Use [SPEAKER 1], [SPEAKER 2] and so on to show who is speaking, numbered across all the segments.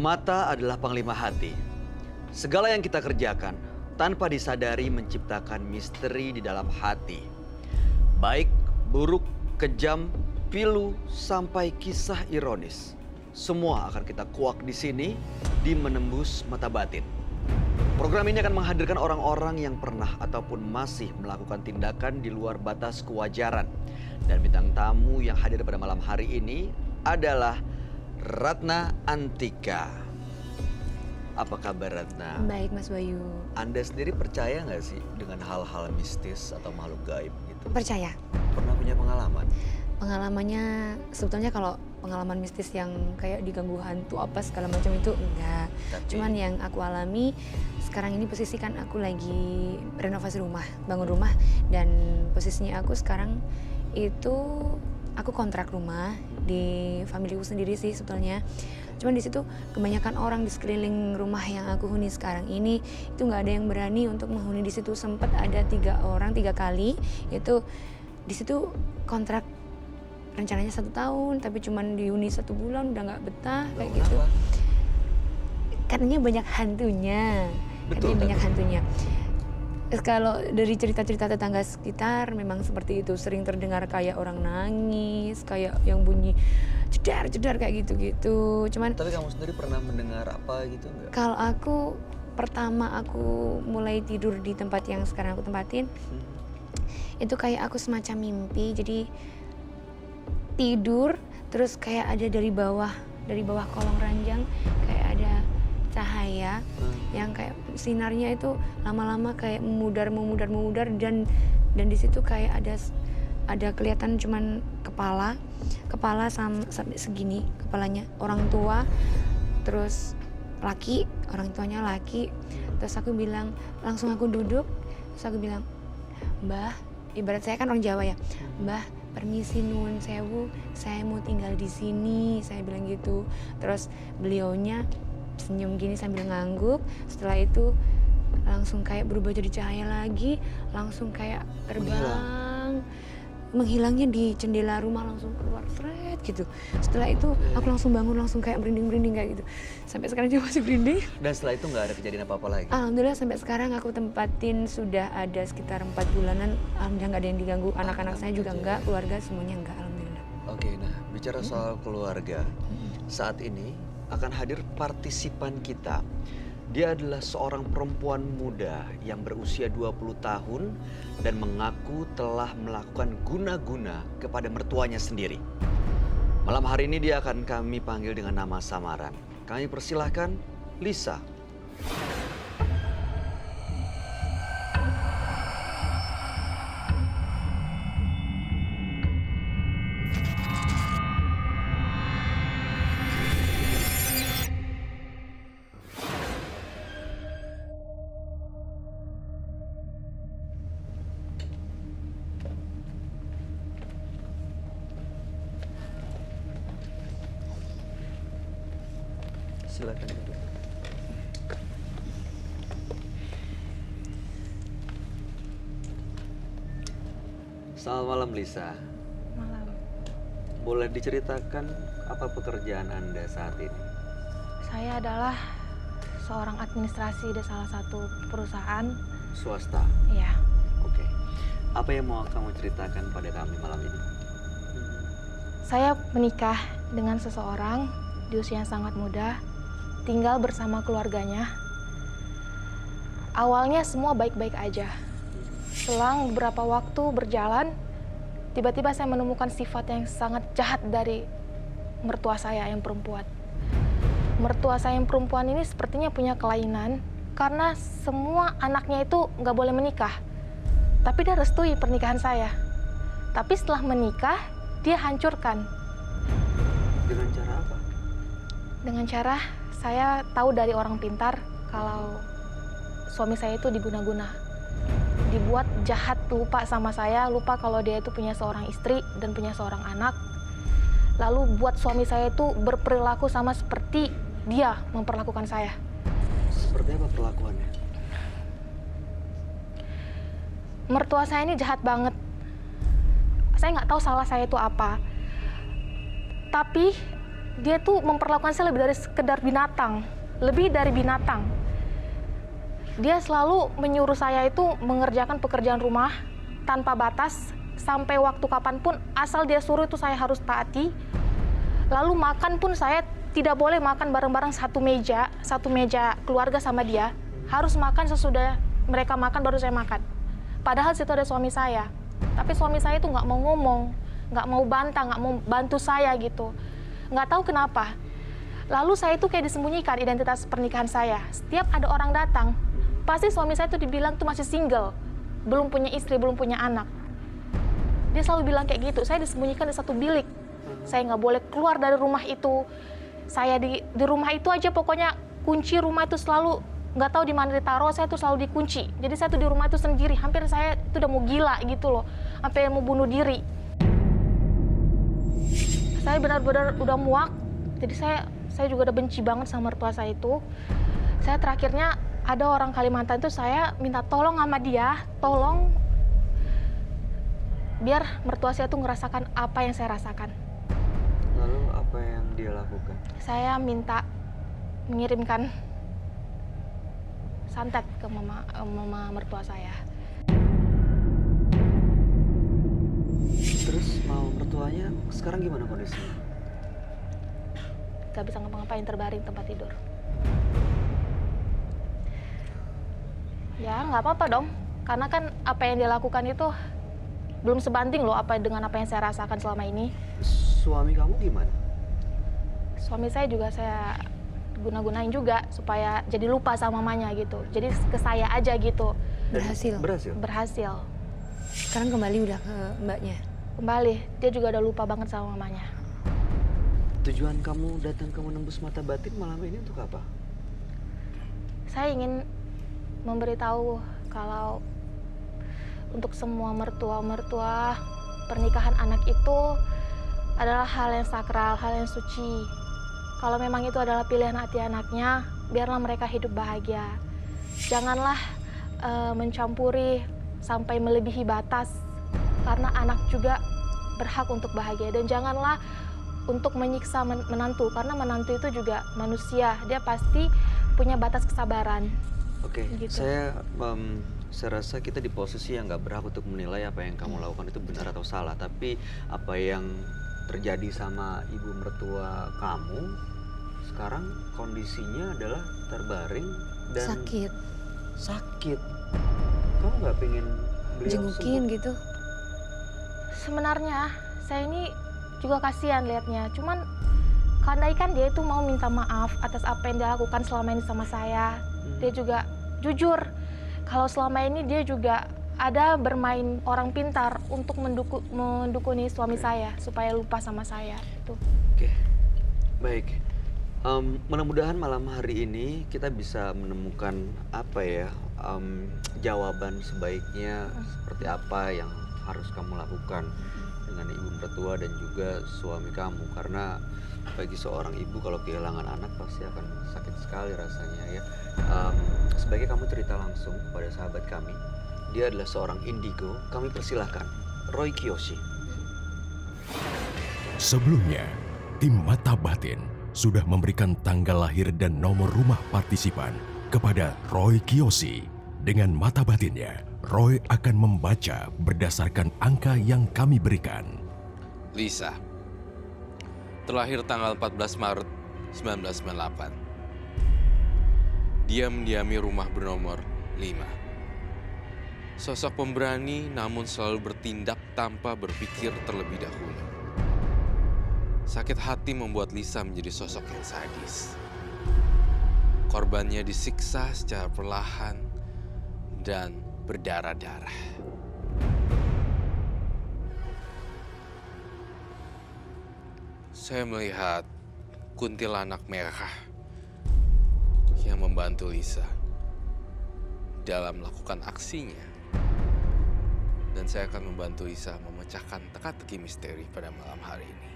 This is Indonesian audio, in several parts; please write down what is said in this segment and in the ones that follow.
[SPEAKER 1] Mata adalah panglima hati. Segala yang kita kerjakan tanpa disadari menciptakan misteri di dalam hati. Baik, buruk, kejam, pilu, sampai kisah ironis. Semua akan kita kuak di sini di Menembus Mata Batin. Program ini akan menghadirkan orang-orang yang pernah ataupun masih melakukan tindakan di luar batas kewajaran. Dan bintang tamu yang hadir pada malam hari ini adalah Ratna Antika. Apa kabar Ratna?
[SPEAKER 2] Baik Mas Bayu.
[SPEAKER 1] Anda sendiri percaya nggak sih dengan hal-hal mistis atau makhluk gaib gitu?
[SPEAKER 2] Percaya.
[SPEAKER 1] Pernah punya pengalaman?
[SPEAKER 2] Pengalamannya sebetulnya kalau pengalaman mistis yang kayak diganggu hantu apa segala macam itu enggak. Cuman yang aku alami sekarang ini posisikan aku lagi renovasi rumah, bangun rumah, dan posisinya aku sekarang itu aku kontrak rumah di familyku sendiri sih sebetulnya. Cuman di situ kebanyakan orang di sekeliling rumah yang aku huni sekarang ini itu nggak ada yang berani untuk menghuni di situ. Sempat ada 3 orang 3 kali, itu di situ kontrak rencananya 1 tahun, tapi cuman dihuni 1 bulan udah nggak betah kayak gitu. Katanya banyak hantunya.
[SPEAKER 1] Betul,
[SPEAKER 2] katanya banyak hantunya. Kalau dari cerita-cerita tetangga sekitar memang seperti itu, sering terdengar kayak orang nangis, kayak yang bunyi jedar-jedar kayak gitu-gitu. Cuman
[SPEAKER 1] Tapi kamu sendiri pernah mendengar apa gitu enggak?
[SPEAKER 2] kalau aku pertama aku mulai tidur di tempat yang sekarang aku tempatin, itu kayak aku semacam mimpi. Jadi tidur terus kayak ada dari bawah kolong ranjang kayak ada cahaya yang kayak sinarnya itu lama-lama kayak memudar dan di situ kayak ada kelihatan cuman kepala sampai segini kepalanya orang tua, terus orang tuanya laki. Terus aku bilang, langsung aku duduk, terus aku bilang, "Mbah," ibarat saya kan orang Jawa ya, "Mbah, permisi nuwun sewu, saya mau tinggal di sini," saya bilang gitu. Terus beliaunya senyum gini sambil ngangguk. Setelah itu langsung kayak berubah jadi cahaya lagi, langsung kayak terbang, menghilangnya di jendela rumah, langsung keluar seret gitu. Setelah itu aku langsung bangun, langsung kayak merinding kayak gitu. Sampai sekarang juga masih merinding.
[SPEAKER 1] Dan setelah itu nggak ada kejadian apa-apa lagi?
[SPEAKER 2] Alhamdulillah sampai sekarang aku tempatin sudah ada sekitar 4 bulanan. Alhamdulillah nggak ada yang diganggu. Anak-anak saya juga enggak, keluarga semuanya enggak, alhamdulillah.
[SPEAKER 1] Oke, nah bicara soal keluarga, saat ini akan hadir partisipan kita. Dia adalah seorang perempuan muda yang berusia 20 tahun dan mengaku telah melakukan guna-guna kepada mertuanya sendiri. Malam hari ini dia akan kami panggil dengan nama samaran. Kami persilahkan Lisa. Silakan duduk. Selamat malam Lisa.
[SPEAKER 3] Malam.
[SPEAKER 1] Boleh diceritakan apa pekerjaan Anda saat ini?
[SPEAKER 3] Saya adalah seorang administrasi di salah satu perusahaan.
[SPEAKER 1] Swasta?
[SPEAKER 3] Iya.
[SPEAKER 1] Oke. Apa yang mau kamu ceritakan pada kami malam ini?
[SPEAKER 3] Saya menikah dengan seseorang di usia yang sangat muda, tinggal bersama keluarganya. Awalnya semua baik-baik aja. Selang beberapa waktu berjalan, tiba-tiba saya menemukan sifat yang sangat jahat dari mertua saya yang perempuan. Mertua saya yang perempuan ini sepertinya punya kelainan karena semua anaknya itu nggak boleh menikah. Tapi dia restui pernikahan saya. Tapi setelah menikah, dia hancurkan
[SPEAKER 1] Dengan cara apa?
[SPEAKER 3] Dengan cara saya tahu dari orang pintar kalau suami saya itu diguna-guna. Dibuat jahat, lupa sama saya, lupa kalau dia itu punya seorang istri dan punya seorang anak. Lalu buat suami saya itu berperilaku sama seperti dia memperlakukan saya.
[SPEAKER 1] Seperti apa perlakuannya?
[SPEAKER 3] Mertua saya ini jahat banget. Saya nggak tahu salah saya itu apa. Tapi dia tuh memperlakukan saya lebih dari sekedar binatang. Lebih dari binatang. Dia selalu menyuruh saya itu mengerjakan pekerjaan rumah tanpa batas. Sampai waktu kapanpun, asal dia suruh itu saya harus taati. Lalu makan pun saya tidak boleh makan bareng-bareng satu meja keluarga sama dia. Harus makan sesudah mereka makan baru saya makan. Padahal situ ada suami saya. Tapi suami saya itu nggak mau ngomong, nggak mau bantah, nggak mau bantu saya gitu. Nggak tahu kenapa. Lalu saya itu kayak disembunyikan identitas pernikahan saya. Setiap ada orang datang, pasti suami saya itu dibilang tuh masih single. Belum punya istri, belum punya anak. Dia selalu bilang kayak gitu, saya disembunyikan di satu bilik. Saya nggak boleh keluar dari rumah itu. Saya di rumah itu aja pokoknya kunci rumah itu selalu nggak tahu di mana ditaruh, saya tuh selalu dikunci. Jadi saya tuh di rumah itu sendiri, hampir saya tuh udah mau gila gitu loh. Sampai mau bunuh diri. Saya benar-benar udah muak. Jadi saya juga udah benci banget sama mertua saya itu. Saya terakhirnya ada orang Kalimantan itu saya minta tolong sama dia, tolong biar mertua saya tuh ngerasakan apa yang saya rasakan.
[SPEAKER 1] Lalu apa yang dia lakukan?
[SPEAKER 3] Saya minta mengirimkan santet ke mama mertua saya.
[SPEAKER 1] Terus mau mertuanya sekarang gimana kondisinya?
[SPEAKER 3] Gak bisa ngapa-ngapain, terbaring tempat tidur. Ya nggak apa-apa dong, karena kan apa yang dia lakukan itu belum sebanding loh dengan apa yang saya rasakan selama ini.
[SPEAKER 1] Suami kamu gimana?
[SPEAKER 3] Suami saya juga saya guna-gunain juga supaya jadi lupa sama mamanya gitu. Jadi ke saya aja gitu.
[SPEAKER 2] Berhasil.
[SPEAKER 3] Berhasil.
[SPEAKER 2] Sekarang kembali udah ke mbaknya.
[SPEAKER 3] Kembali, dia juga udah lupa banget sama mamanya.
[SPEAKER 1] Tujuan kamu datang ke Menembus Mata Batin malam ini untuk apa?
[SPEAKER 3] Saya ingin memberitahu kalau untuk semua mertua-mertua, pernikahan anak itu adalah hal yang sakral, hal yang suci. Kalau memang itu adalah pilihan hati anaknya, biarlah mereka hidup bahagia. Janganlah mencampuri sampai melebihi batas, karena anak juga berhak untuk bahagia. Dan janganlah untuk menyiksa menantu, karena menantu itu juga manusia, dia pasti punya batas kesabaran.
[SPEAKER 1] Oke,
[SPEAKER 3] Gitu.
[SPEAKER 1] saya rasa kita di posisi yang nggak berhak untuk menilai apa yang kamu lakukan itu benar atau salah. Tapi apa yang terjadi sama ibu mertua kamu sekarang kondisinya adalah terbaring dan sakit. Kamu nggak pengen beliau
[SPEAKER 2] Jengukin
[SPEAKER 1] sembuh?
[SPEAKER 2] gitu.
[SPEAKER 3] Sebenarnya saya ini juga kasihan lihatnya, cuman kandaikan dia itu mau minta maaf atas apa yang dia lakukan selama ini sama saya. Dia juga jujur kalau selama ini dia juga ada bermain orang pintar untuk mendukuni suami saya supaya lupa sama saya. Itu.
[SPEAKER 1] Oke, baik. Mudah-mudahan malam hari ini kita bisa menemukan apa ya jawaban sebaiknya seperti apa yang harus kamu lakukan dengan ibu mertua dan juga suami kamu, karena bagi seorang ibu kalau kehilangan anak pasti akan sakit sekali rasanya ya. Sebaiknya kamu cerita langsung pada sahabat kami. Dia adalah seorang indigo. Kami persilahkan Roy Kiyoshi.
[SPEAKER 4] Sebelumnya, tim Mata Batin sudah memberikan tanggal lahir dan nomor rumah partisipan kepada Roy Kiyoshi. Dengan mata batinnya, Roy akan membaca berdasarkan angka yang kami berikan.
[SPEAKER 5] Lisa, terlahir tanggal 14 Maret 1998. Dia mendiami rumah bernomor 5. Sosok pemberani namun selalu bertindak tanpa berpikir terlebih dahulu. Sakit hati membuat Lisa menjadi sosok yang sadis. Korbannya disiksa secara perlahan dan berdarah-darah. Saya melihat kuntilanak merah yang membantu Lisa dalam melakukan aksinya. Dan saya akan membantu Lisa memecahkan teka-teki misteri pada malam hari ini.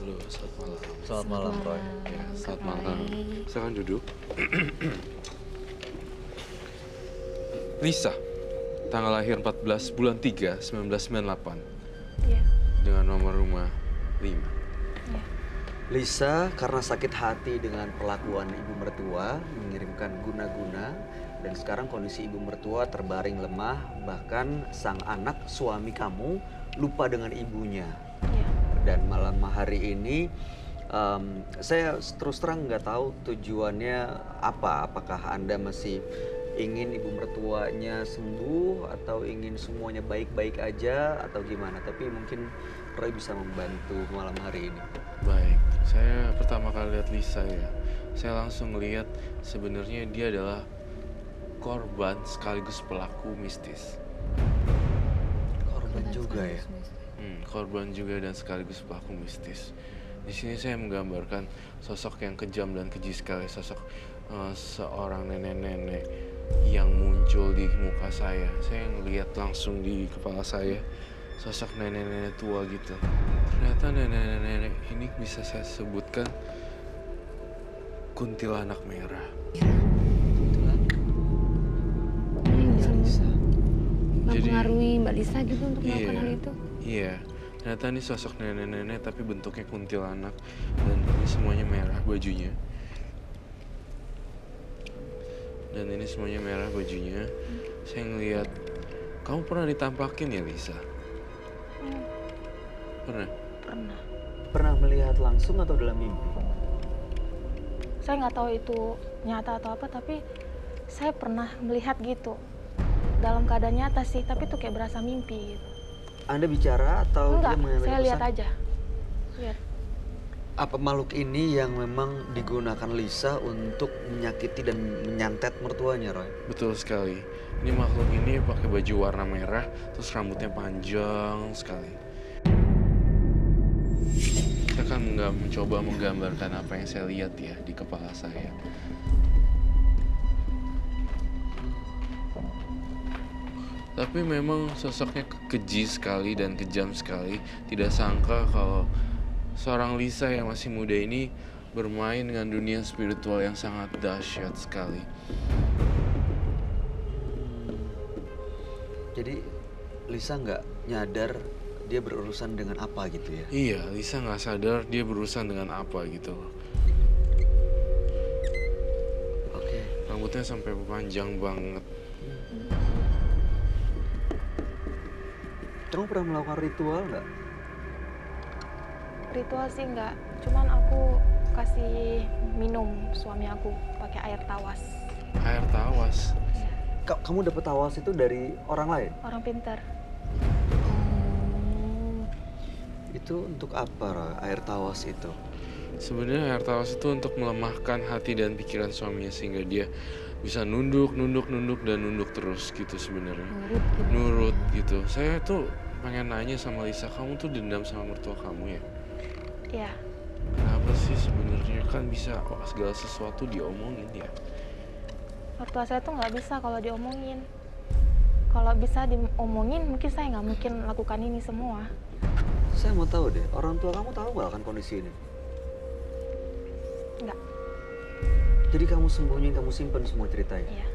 [SPEAKER 5] Halo, selamat malam.
[SPEAKER 1] Selamat malam, Roy.
[SPEAKER 5] Ya, selamat malam. Silakan duduk. Lisa, tanggal lahir 14 bulan 3, 1998.
[SPEAKER 3] Iya.
[SPEAKER 5] Dengan nomor rumah 5.
[SPEAKER 3] Iya.
[SPEAKER 1] Lisa karena sakit hati dengan perlakuan ibu mertua mengirimkan guna-guna dan sekarang kondisi ibu mertua terbaring lemah, bahkan sang anak suami kamu lupa dengan ibunya.
[SPEAKER 3] Iya.
[SPEAKER 1] Dan malam hari ini saya terus terang nggak tahu tujuannya apa. Apakah Anda masih ingin ibu mertuanya sembuh atau ingin semuanya baik-baik aja atau gimana? Tapi mungkin Roy bisa membantu malam hari ini.
[SPEAKER 5] Baik, saya pertama kali lihat Lisa ya. Saya langsung lihat sebenarnya dia adalah korban sekaligus pelaku mistis.
[SPEAKER 1] Korban juga ya.
[SPEAKER 5] Korban juga dan sekaligus pelaku mistis. Di sini saya menggambarkan sosok yang kejam dan keji sekali, sosok seorang nenek-nenek yang muncul di muka saya. Saya ngelihat langsung di kepala saya sosok nenek-nenek tua gitu. Ternyata nenek-nenek ini bisa saya sebutkan kuntilanak merah.
[SPEAKER 2] Ini yang bisa
[SPEAKER 5] Jadi-
[SPEAKER 2] mempengaruhi Mbak Lisa gitu untuk melakukan hal itu.
[SPEAKER 5] Iya. Ternyata ini sosok nenek-nenek tapi bentuknya kuntilanak dan ini semuanya merah bajunya. Dan ini semuanya merah bajunya. Saya ngelihat, kamu pernah ditampakin ya Lisa? Pernah?
[SPEAKER 3] Pernah.
[SPEAKER 1] Pernah melihat langsung atau dalam mimpi?
[SPEAKER 3] Saya nggak tahu itu nyata atau apa, tapi saya pernah melihat gitu. Dalam keadaan nyata sih, tapi tuh kayak berasa mimpi gitu.
[SPEAKER 1] Anda bicara atau
[SPEAKER 3] Enggak,
[SPEAKER 1] dia menyampaikan
[SPEAKER 3] saya lihat
[SPEAKER 1] pesan?
[SPEAKER 3] aja. Lihat.
[SPEAKER 1] Apa makhluk ini yang memang digunakan Lisa untuk menyakiti dan menyantet mertuanya, Roy?
[SPEAKER 5] Betul sekali. Ini makhluk ini pakai baju warna merah, terus rambutnya panjang sekali. Saya akan mencoba menggambarkan apa yang saya lihat ya di kepala saya. Tapi memang sosoknya keji sekali dan kejam sekali. Tidak sangka kalau seorang Lisa yang masih muda ini bermain dengan dunia spiritual yang sangat dahsyat sekali.
[SPEAKER 1] Jadi Lisa nggak nyadar dia berurusan dengan apa gitu ya?
[SPEAKER 5] Iya, Lisa nggak sadar dia berurusan dengan apa gitu.
[SPEAKER 1] Oke.
[SPEAKER 5] Rambutnya sampai panjang banget.
[SPEAKER 1] Kamu pernah melakukan ritual nggak?
[SPEAKER 3] Ritual sih enggak, cuman aku kasih minum suami aku pakai air tawas.
[SPEAKER 5] Air tawas.
[SPEAKER 1] Kamu dapat tawas itu dari orang lain?
[SPEAKER 3] Orang pintar.
[SPEAKER 1] Itu untuk apa, Roy, air tawas itu?
[SPEAKER 5] Sebenarnya air tawas itu untuk melemahkan hati dan pikiran suaminya sehingga dia bisa nunduk terus gitu sebenarnya. Nurut gitu. Saya tuh pengen nanya sama Lisa, kamu tuh dendam sama mertua kamu ya?
[SPEAKER 3] Iya.
[SPEAKER 5] Kenapa sih sebenarnya kan bisa segala sesuatu diomongin ya?
[SPEAKER 3] Mertua saya tuh nggak bisa kalau diomongin. Kalau bisa diomongin, mungkin saya nggak mungkin lakukan ini semua.
[SPEAKER 1] Saya mau tahu deh, orang tua kamu tahu nggak akan kondisi ini?
[SPEAKER 3] Nggak.
[SPEAKER 1] Jadi kamu sembunyiin, kamu simpen semua ceritanya?
[SPEAKER 3] Iya.